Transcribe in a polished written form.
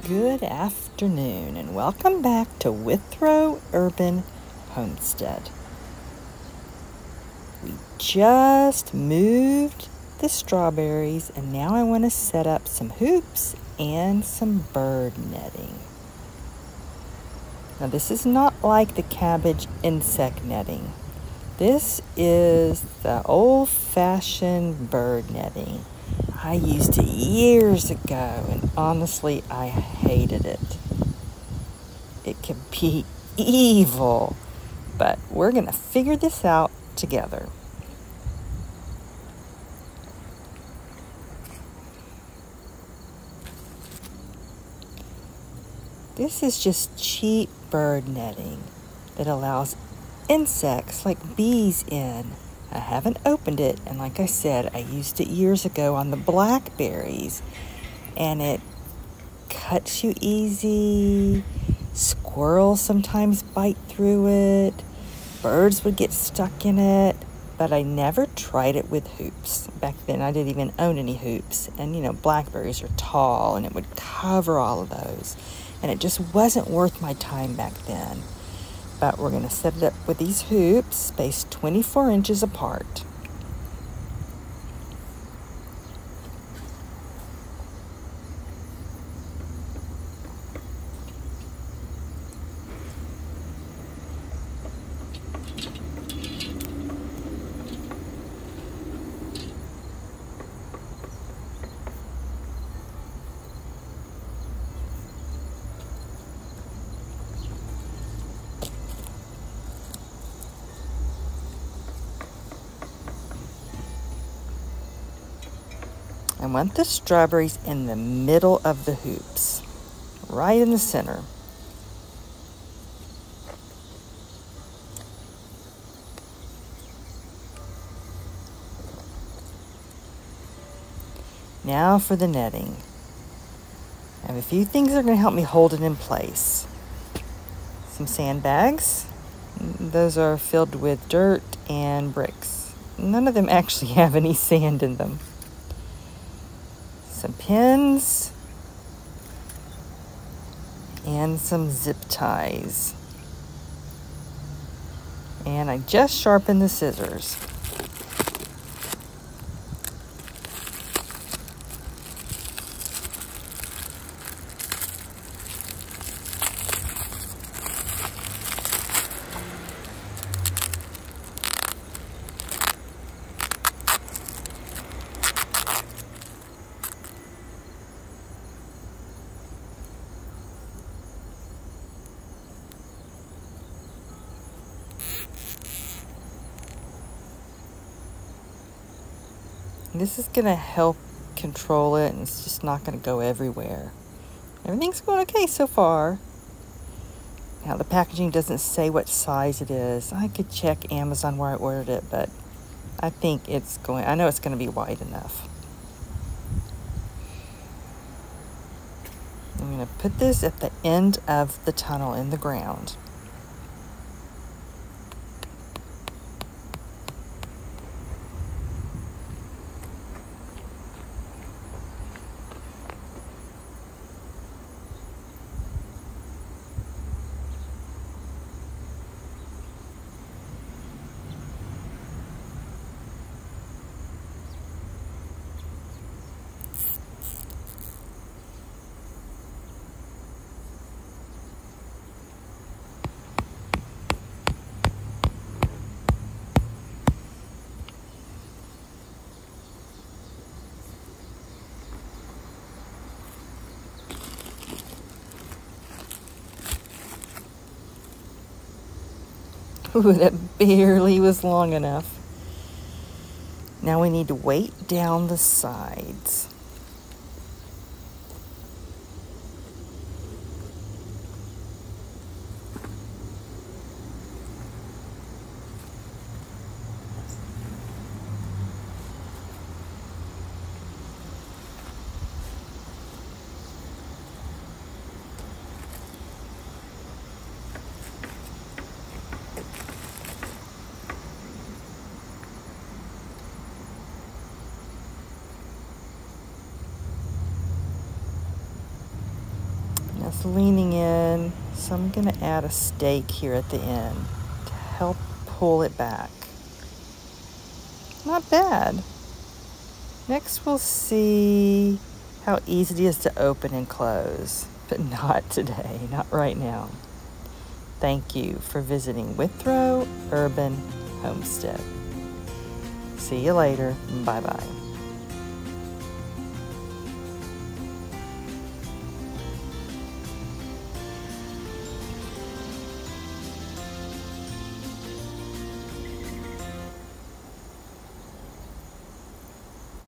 Good afternoon and welcome back to Withrow Urban Homestead. We just moved the strawberries and now I want to set up some hoops and some bird netting. Now this is not like the cabbage insect netting. This is the old-fashioned bird netting. I used it years ago, and honestly, I hated it. It can be evil, but we're going to figure this out together. This is just cheap bird netting that allows insects like bees in. I haven't opened it, and like I said, I used it years ago on the blackberries, and it cuts you easy. Squirrels sometimes bite through it. Birds would get stuck in it, but I never tried it with hoops. Back then, I didn't even own any hoops, and you know, blackberries are tall, and it would cover all of those, and it just wasn't worth my time back then. But we're going to set it up with these hoops spaced 24 inches apart. I want the strawberries in the middle of the hoops, right in the center. Now for the netting. I have a few things that are going to help me hold it in place. Some sandbags. Those are filled with dirt and bricks. None of them actually have any sand in them. Some pins and some zip ties. And I just sharpened the scissors. This is going to help control it, and it's just not going to go everywhere. Everything's going okay so far. Now, the packaging doesn't say what size it is. I could check Amazon where I ordered it, but I think I know it's going to be wide enough. I'm going to put this at the end of the tunnel in the ground. Ooh, that barely was long enough. Now we need to weight down the sides. It's leaning in, so I'm going to add a stake here at the end to help pull it back. Not bad. Next we'll see how easy it is to open and close, but not today, not right now. Thank you for visiting Withrow Urban Homestead. See you later. Bye-bye.